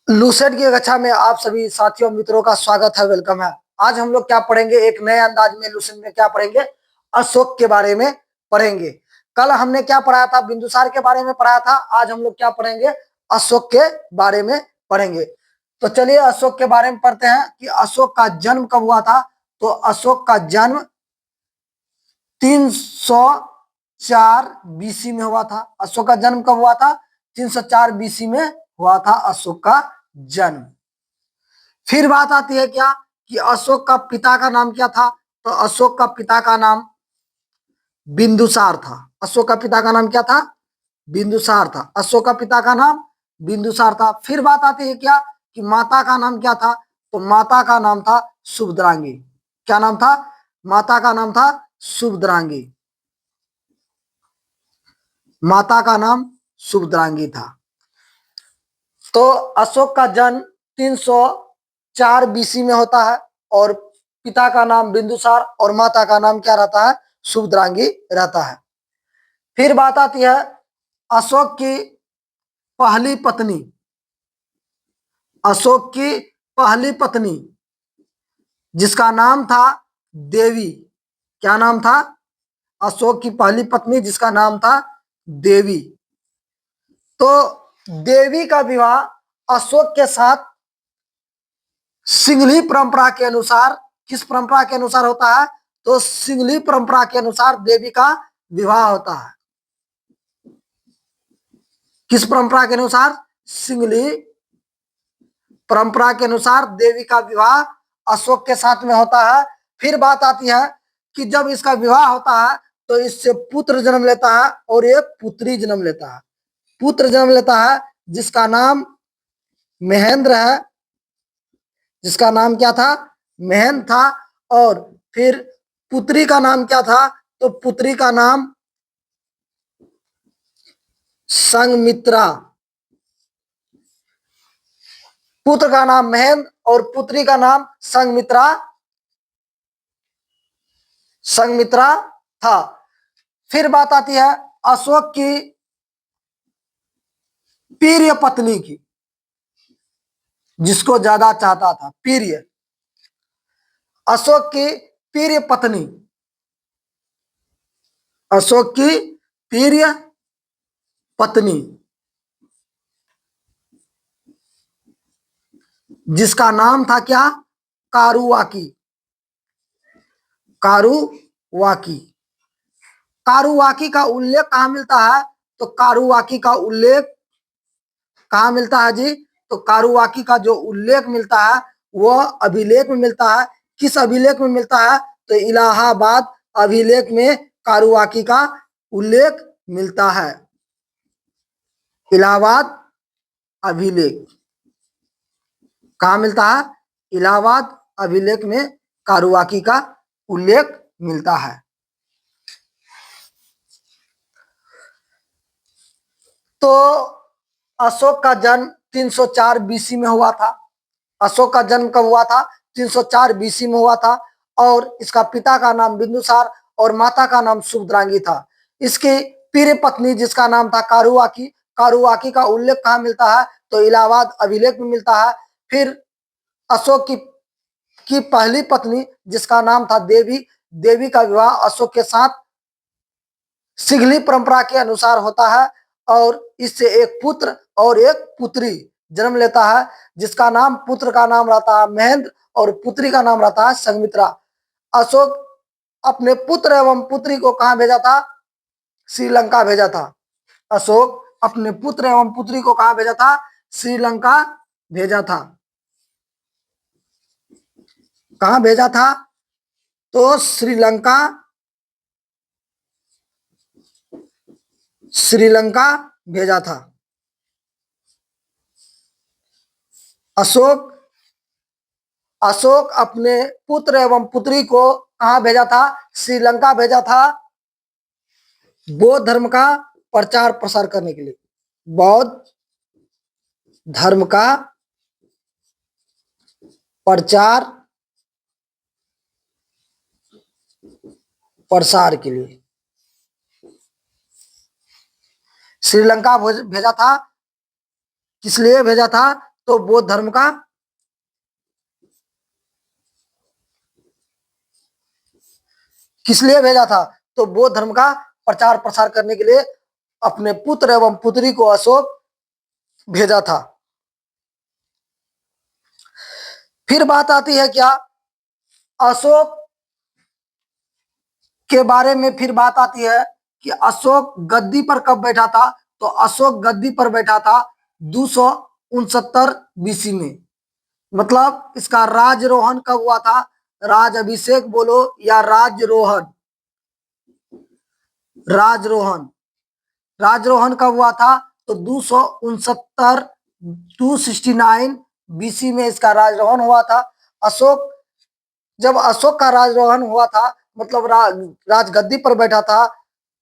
Lucent की कक्षा में आप सभी साथियों मित्रों का स्वागत है, वेलकम है। आज हम लोग क्या पढ़ेंगे, एक नए अंदाज में लूसेंट में क्या पढ़ेंगे, अशोक के बारे में पढ़ेंगे। कल हमने क्या पढ़ाया था, बिंदुसार के बारे में पढ़ाया था। आज हम लोग क्या पढ़ेंगे, अशोक के बारे में पढ़ेंगे। तो चलिए अशोक के बारे में पढ़ते हैं कि अशोक का जन्म कब हुआ था। तो अशोक का जन्म 304 बीसी में हुआ था। अशोक का जन्म कब हुआ था, 304 बीसी में हुआ था अशोक का जन्म। फिर बात आती है क्या कि अशोक का पिता का नाम क्या था। तो अशोक का पिता का नाम बिंदुसार था। अशोक का पिता का नाम क्या था, बिंदुसार था। अशोक का पिता का नाम बिंदुसार था। फिर बात आती है क्या कि माता का नाम क्या था। तो माता का नाम था सुभद्रांगी। क्या नाम था, माता का नाम था सुभद्रांगी। माता का नाम सुभद्रांगी था। तो अशोक का जन्म 304 बीसी में होता है और पिता का नाम बिंदुसार और माता का नाम क्या रहता है, सुभद्रांगी रहता है। फिर बात आती है अशोक की पहली पत्नी। अशोक की पहली पत्नी जिसका नाम था देवी। क्या नाम था, अशोक की पहली पत्नी जिसका नाम था देवी। तो देवी का विवाह अशोक के साथ सिंघली परंपरा के अनुसार, किस परंपरा के अनुसार होता है, तो सिंघली परंपरा के अनुसार देवी का विवाह होता है। किस परंपरा के अनुसार, सिंघली परंपरा के अनुसार देवी का विवाह अशोक के साथ में होता है। फिर बात आती है कि जब इसका विवाह होता है तो इससे पुत्र जन्म लेता है और एक पुत्री जन्म लेता है। पुत्र जन्म लेता है जिसका नाम महेंद्र है, जिसका नाम क्या था, महेंद्र था। और फिर पुत्री का नाम क्या था, तो पुत्री का नाम संघमित्रा। पुत्र का नाम महेंद्र और पुत्री का नाम संघमित्रा, संघमित्रा था। फिर बात आती है अशोक की प्रिय पत्नी की, जिसको ज्यादा चाहता था, प्रिय। अशोक की प्रिय पत्नी, अशोक की प्रिय पत्नी जिसका नाम था क्या, कारुवाकी। कारुवाकी। कारुवाकी का उल्लेख कहाँ मिलता है, तो कारुवाकी का उल्लेख कहाँ मिलता है जी, तो कारुवाकी का जो उल्लेख मिलता है वह अभिलेख में मिलता है। किस अभिलेख में मिलता है, तो इलाहाबाद अभिलेख में कारुवाकी का उल्लेख मिलता है। इलाहाबाद अभिलेख कहाँ मिलता है, इलाहाबाद अभिलेख में कारुवाकी का उल्लेख मिलता है। तो अशोक का जन्म 304 बीसी में हुआ था। अशोक का जन्म कब हुआ था, 304 बीसी में हुआ था। और इसका पिता का नाम बिंदुसार और माता का नाम सुभद्रांगी था। इसकी प्रिय पत्नी जिसका नाम था कारुवाकी, कारुवाकी का उल्लेख कहाँ मिलता है, तो इलाहाबाद अभिलेख में मिलता है। फिर अशोक की पहली पत्नी जिसका नाम था देवी, देवी का विवाह अशोक के साथ सिंघली परंपरा के अनुसार होता है और इससे एक पुत्र और एक पुत्री जन्म लेता है, जिसका नाम, पुत्र का नाम रहता है महेंद्र और पुत्री का नाम रहता है संघमित्रा। अशोक अपने पुत्र एवं पुत्री को कहाँ भेजा था, श्रीलंका भेजा था। अशोक अपने पुत्र एवं पुत्री को कहाँ भेजा था, श्रीलंका भेजा था। कहाँ भेजा था, तो श्रीलंका, श्रीलंका भेजा था। अशोक अशोक अपने पुत्र एवं पुत्री को कहाँ भेजा था, श्रीलंका भेजा था, बौद्ध धर्म का प्रचार प्रसार करने के लिए। बौद्ध धर्म का प्रचार प्रसार के लिए श्रीलंका भेजा था। किस लिए भेजा था, तो बौद्ध धर्म का किस लिए भेजा था? तो बौद्ध धर्म का प्रचार प्रसार करने के लिए अपने पुत्र एवं पुत्री को अशोक भेजा था। फिर बात आती है क्या, अशोक के बारे में फिर बात आती है कि अशोक गद्दी पर कब बैठा था? तो अशोक गद्दी पर बैठा था 269 बीसी में। मतलब इसका राजरोहन कब हुआ था? राज अभिषेक बोलो या राजरोहन, राजरोहन, राजरोहन कब हुआ था? तो 269 269 बीसी में इसका राजरोहन हुआ था। अशोक, जब अशोक का राजरोहन हुआ था मतलब राजगद्दी पर बैठा था,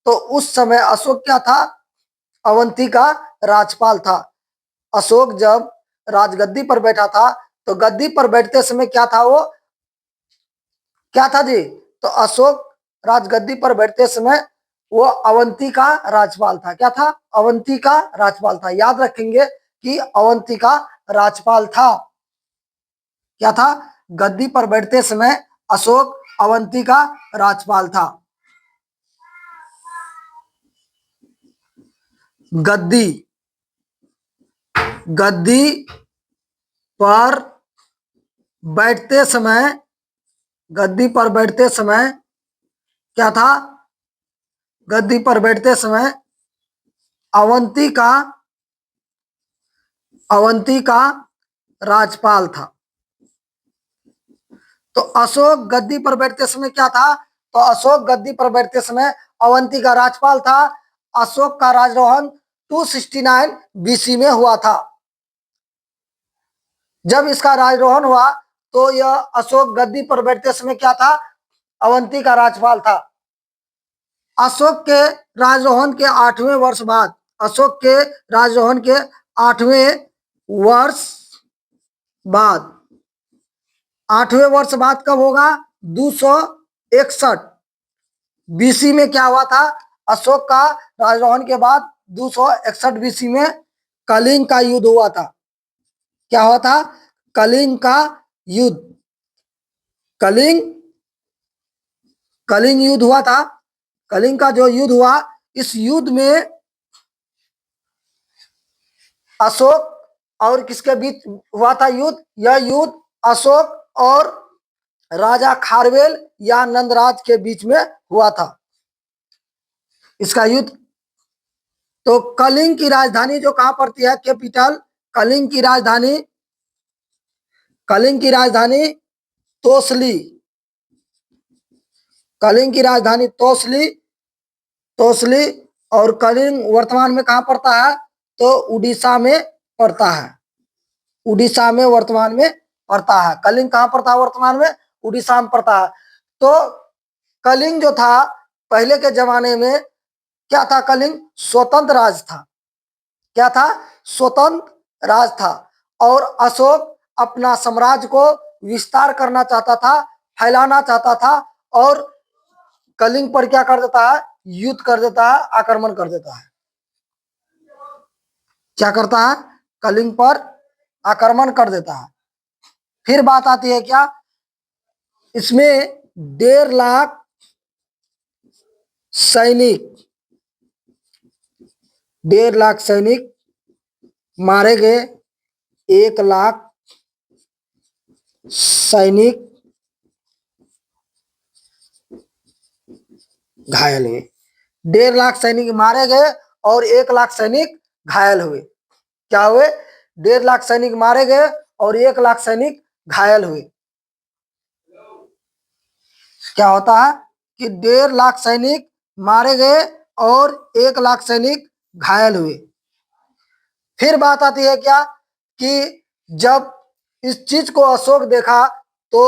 तो उस समय अशोक क्या था? अवंती का राजपाल था। अशोक जब राजगद्दी पर बैठा था तो गद्दी पर बैठते समय क्या था? वो क्या था जी? तो अशोक राजगद्दी पर बैठते समय वो अवंती का राजपाल था। क्या था? अवंती का राजपाल था। याद रखेंगे कि अवंती का राजपाल था। क्या था? गद्दी पर बैठते समय अशोक अवंती का राजपाल था। गद्दी, गद्दी पर बैठते समय, गद्दी पर बैठते समय क्या था? गद्दी पर बैठते समय अवंती का, अवंती का राजपाल था। तो अशोक गद्दी पर बैठते समय क्या था? तो अशोक गद्दी पर बैठते समय अवंती का राजपाल था। अशोक का राजरोहन 269 बीसी में हुआ था। जब इसका राजरोहन हुआ तो यह अशोक गद्दी पर बैठते समय क्या था? अवंती का राजपाल था। अशोक के राजरोहन के 8वें वर्ष बाद, अशोक के राजरोहन के 8वें वर्ष बाद, 8वें वर्ष बाद कब होगा? 261 बीसी में क्या हुआ था? अशोक का राजरोहन के बाद 261 बीसी में कलिंग का युद्ध हुआ था। क्या हुआ था? कलिंग का युद्ध, कलिंग, कलिंग युद्ध हुआ था। कलिंग का जो युद्ध हुआ, इस युद्ध में अशोक और किसके बीच हुआ था युद्ध? यह युद्ध अशोक और राजा खारवेल या नंदराज के बीच में हुआ था इसका युद्ध। तो कलिंग की राजधानी जो कहां पड़ती है? कैपिटल, कलिंग की राजधानी, कलिंग की राजधानी तोसली, कलिंग की राजधानी तोसली, तोसली। और कलिंग वर्तमान में कहां पड़ता है? तो उड़ीसा में पड़ता है। उड़ीसा में वर्तमान में पड़ता है। कलिंग कहां पड़ता है वर्तमान में? उड़ीसा में पड़ता है। तो कलिंग जो था पहले के जमाने में क्या था? कलिंग स्वतंत्र राज था। क्या था? स्वतंत्र राज था। और अशोक अपना साम्राज्य को विस्तार करना चाहता था, फैलाना चाहता था और कलिंग पर क्या कर देता है? युद्ध कर देता है, आक्रमण कर देता है। क्या करता है? कलिंग पर आक्रमण कर देता है। फिर बात आती है क्या, इसमें 1.5 लाख सैनिक, 1.5 लाख सैनिक मारे गए, 1 लाख सैनिक घायल हुए। 1.5 लाख सैनिक मारे गए और 1 लाख सैनिक घायल हुए। क्या हुए? 1.5 लाख सैनिक मारे गए और 1 लाख सैनिक घायल हुए। क्या होता है कि 1.5 लाख सैनिक मारे गए और 1 लाख सैनिक घायल हुए। फिर बात आती है क्या कि जब इस चीज को अशोक देखा तो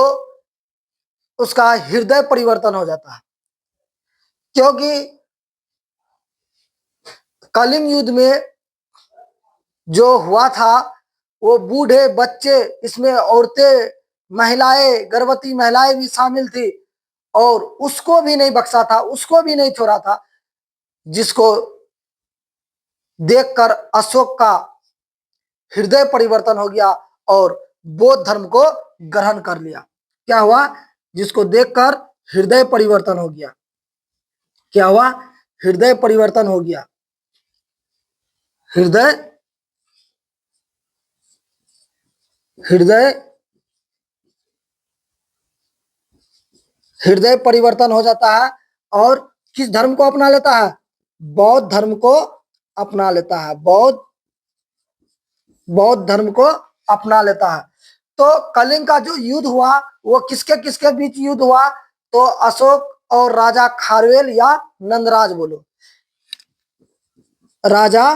उसका हृदय परिवर्तन हो जाता है, क्योंकि कलिंग युद्ध में जो हुआ था वो बूढ़े बच्चे, इसमें औरतें, महिलाएं, गर्भवती महिलाएं भी शामिल थी और उसको भी नहीं बख्शा था, उसको भी नहीं छोड़ा था, जिसको देखकर अशोक का हृदय परिवर्तन हो गया और बौद्ध धर्म को ग्रहण कर लिया। क्या हुआ? जिसको देखकर हृदय परिवर्तन हो गया। क्या हुआ? हृदय परिवर्तन हो गया। हृदय हृदय हृदय परिवर्तन हो जाता है और किस धर्म को अपना लेता है? बौद्ध धर्म को अपना लेता है। बौद्ध धर्म को अपना लेता है। तो कलिंग का जो युद्ध हुआ वो किसके किसके बीच युद्ध हुआ? तो अशोक और राजा खारवेल या नंदराज बोलो। राजा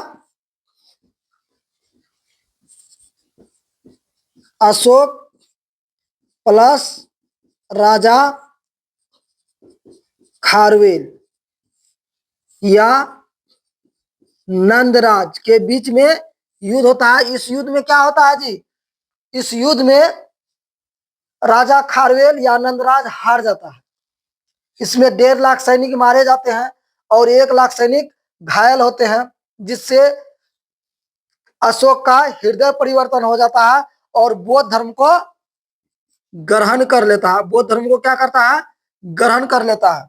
अशोक प्लस राजा खारवेल या नंदराज के बीच में युद्ध होता है। इस युद्ध में क्या होता है जी? इस युद्ध में राजा खारवेल या नंदराज हार जाता है। इसमें 1.5 लाख सैनिक मारे जाते हैं और 1 लाख सैनिक घायल होते हैं, जिससे अशोक का हृदय परिवर्तन हो जाता है और बौद्ध धर्म को ग्रहण कर लेता है। बौद्ध धर्म को क्या करता है? ग्रहण कर लेता है।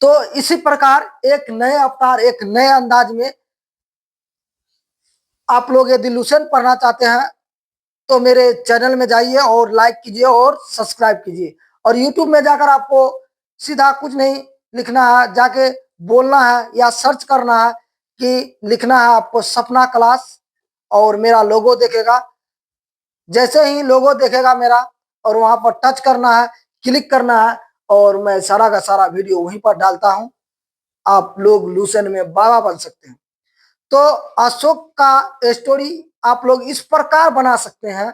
तो इसी प्रकार एक नए अवतार, एक नए अंदाज में आप लोग यदि लुसेंट पढ़ना चाहते हैं तो मेरे चैनल में जाइए और लाइक कीजिए और सब्सक्राइब कीजिए। और यूट्यूब में जाकर आपको सीधा कुछ नहीं लिखना है, जाके बोलना है या सर्च करना है कि लिखना है आपको सपना क्लास और मेरा लोगो देखेगा। जैसे ही लोगो देखेगा मेरा और वहां पर टच करना है, क्लिक करना है और मैं सारा का सारा वीडियो वहीं पर डालता हूं। आप लोग लुसेंट में बाबा बन सकते हैं। तो अशोक का स्टोरी आप लोग इस प्रकार बना सकते हैं,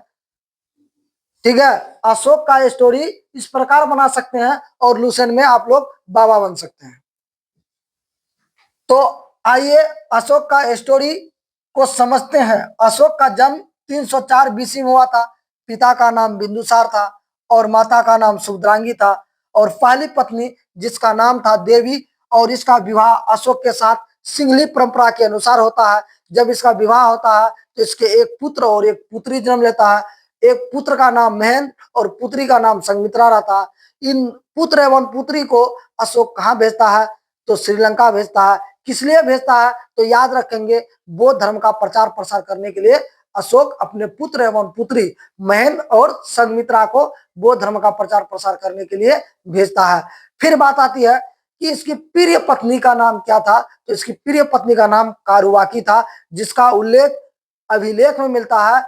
ठीक है? अशोक का स्टोरी इस प्रकार बना सकते हैं और लुसेंट में आप लोग बाबा बन सकते हैं। तो आइए अशोक का स्टोरी को समझते हैं। अशोक का जन्म 304 बीसी में हुआ था। पिता का नाम बिंदुसार था और माता का नाम सुभद्रांगी था और पहली पत्नी जिसका नाम था देवी, और इसका विवाह अशोक के साथ सिंघली परंपरा के अनुसार होता है। जब इसका विवाह होता है तो इसके एक पुत्र और एक पुत्री जन्म लेता है। एक पुत्र का नाम महेंद्र और पुत्री का नाम संघमित्रा रहता है। इन पुत्र एवं पुत्री को अशोक कहाँ भेजता है? तो श्रीलंका भेजता है। किस लिए भेजता है? तो याद रखेंगे, बौद्ध धर्म का प्रचार प्रसार करने के लिए अशोक अपने पुत्र एवं पुत्री महेंद्र और संघमित्रा को बौद्ध धर्म का प्रचार प्रसार करने के लिए भेजता है। फिर बात आती है कि इसकी प्रिय पत्नी का नाम क्या था? तो इसकी प्रिय पत्नी का नाम कारुवाकी था, जिसका उल्लेख अभिलेख में मिलता है।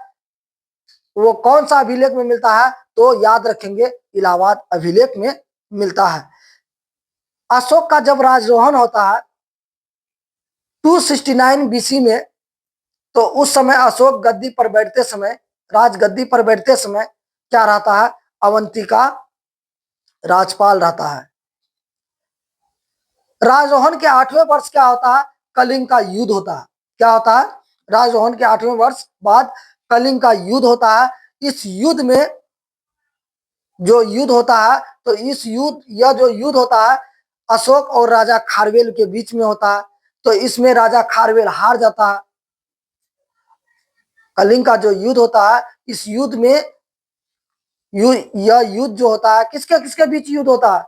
वो कौन सा अभिलेख में मिलता है? तो याद रखेंगे, इलाहाबाद अभिलेख में मिलता है। अशोक का जब राजरोहण होता है 269 बीसी में, तो उस समय अशोक गद्दी पर बैठते समय, राजगद्दी पर बैठते समय क्या रहता है? अवंती का राजपाल रहता है। राजरोहण के 8वें वर्ष क्या होता है? कलिंग का युद्ध होता है। क्या होता है? राजरोहण के 8वें वर्ष बाद कलिंग का युद्ध होता है। इस युद्ध में जो युद्ध होता है, तो यह जो युद्ध होता है अशोक और राजा खारवेल के बीच में होता है। तो इसमें राजा खारवेल हार जाता है। कलिंग का जो युद्ध होता है, इस युद्ध में यह युद्ध जो होता है किसके किसके बीच युद्ध होता है?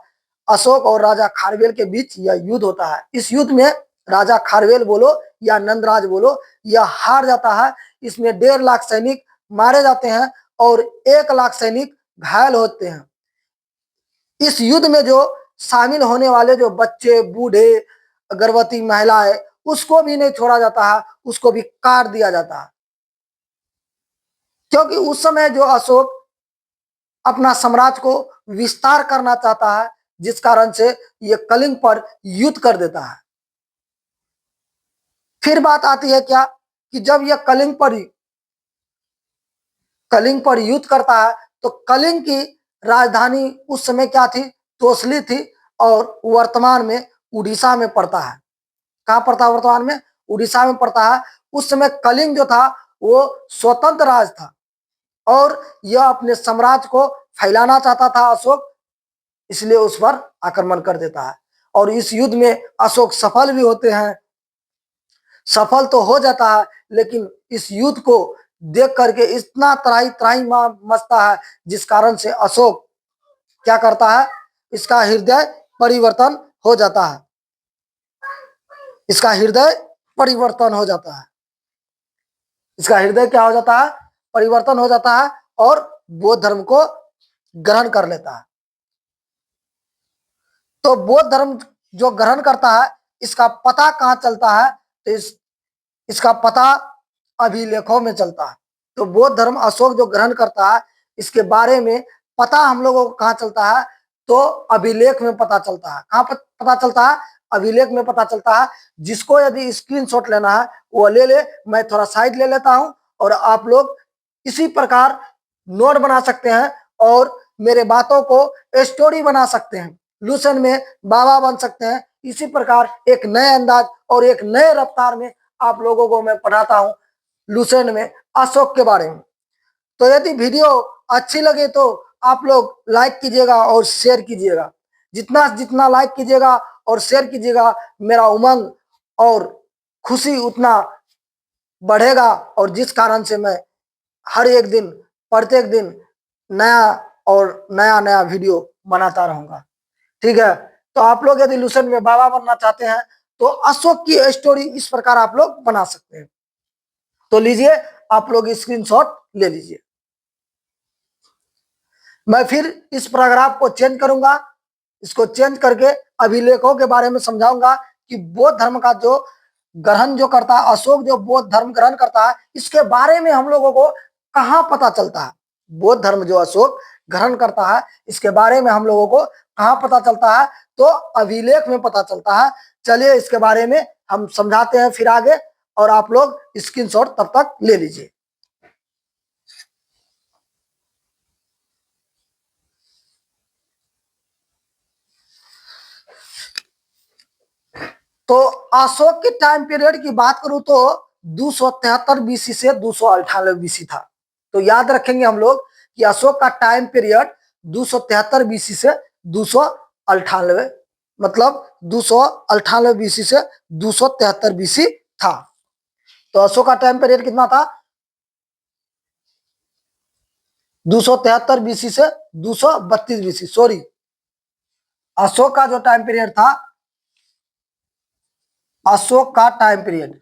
अशोक और राजा खारवेल के बीच यह युद्ध होता है। इस युद्ध में राजा खारवेल बोलो या नंदराज बोलो, यह हार जाता है। इसमें 1.5 लाख सैनिक मारे जाते हैं और 1 लाख सैनिक घायल होते हैं। इस युद्ध में जो शामिल होने वाले जो बच्चे, बूढ़े, गर्भवती महिलाएं, उसको भी नहीं छोड़ा जाता है, उसको भी काट दिया जाता है। क्योंकि उस समय जो अशोक अपना साम्राज्य को विस्तार करना चाहता है, जिस कारण से ये कलिंग पर युद्ध कर देता है। फिर बात आती है क्या कि जब यह कलिंग पर युद्ध करता है, तो कलिंग की राजधानी उस समय क्या थी? तोसली थी और वर्तमान में उड़ीसा में पड़ता है। कहाँ पड़ता है? वर्तमान में उड़ीसा में पड़ता है। उस समय कलिंग जो था वो स्वतंत्र राज था और यह अपने साम्राज्य को फैलाना चाहता था अशोक, इसलिए उस पर आक्रमण कर देता है। और इस युद्ध में अशोक सफल भी होते हैं। सफल तो हो जाता है, लेकिन इस युद्ध को देख करके इतना त्राही त्राही मचता है, जिस कारण से अशोक क्या करता है, इसका हृदय परिवर्तन हो जाता है, इसका हृदय परिवर्तन हो जाता है, इसका हृदय क्या हो जाता है, परिवर्तन हो जाता है और बौद्ध धर्म को ग्रहण कर लेता है। तो बौद्ध धर्म जो ग्रहण करता है, इसका पता कहाँ चलता है, तो इसका पता अभिलेखों में चलता है। तो बौद्ध धर्म अशोक जो ग्रहण करता है, इसके बारे में पता हम लोगों को कहाँ चलता है, तो अभिलेख में पता चलता है। कहाँ पता चलता है, अभिलेख में पता चलता है। जिसको यदि स्क्रीनशॉट लेना है वो ले ले, मैं थोड़ा साइड ले लेता हूं और आप लोग इसी प्रकार नोट बना सकते हैं और मेरे बातों को स्टोरी बना सकते हैं, लूसेंट में बाबा बन सकते हैं। इसी प्रकार एक नए अंदाज और एक नए रफ्तार में आप लोगों को मैं पढ़ाता हूं लूसेंट में अशोक के बारे में। तो यदि वीडियो अच्छी लगे तो आप लोग लाइक कीजिएगा और शेयर कीजिएगा। जितना जितना लाइक कीजिएगा और शेयर कीजिएगा, मेरा उमंग और खुशी उतना बढ़ेगा, और जिस कारण से मैं हर एक दिन प्रत्येक दिन नया और नया नया वीडियो बनाता रहूंगा। ठीक है, तो आप लोग यदि लूसेंट में बाबा बनना चाहते हैं तो अशोक की स्टोरी इस प्रकार आप लोग बना सकते हैं। तो लीजिए, आप लोग स्क्रीनशॉट ले लीजिए। मैं फिर इस पैराग्राफ को चेंज करूंगा, इसको चेंज करके अभिलेखों के बारे में समझाऊंगा कि बौद्ध धर्म का जो ग्रहण जो करता है, अशोक जो बौद्ध धर्म ग्रहण करता है, इसके बारे में हम लोगों को कहाँ पता चलता है। बौद्ध धर्म जो अशोक ग्रहण करता है, इसके बारे में हम लोगों को कहाँ पता चलता है, तो अभिलेख में पता चलता है। चलिए इसके बारे में हम समझाते हैं फिर आगे, और आप लोग स्क्रीनशॉट तब तक ले लीजिए। तो अशोक के टाइम पीरियड की बात करूं तो 273 बीसी से 298 बीसी था। तो याद रखेंगे हम लोग कि अशोक का टाइम पीरियड 273 बीसी से 298, मतलब 298 बीसी से 273 बीसी था। तो अशोक का टाइम पीरियड कितना था, 273 बीसी से 232 बीसी। सॉरी, अशोक का जो टाइम पीरियड था, अशोक का टाइम पीरियड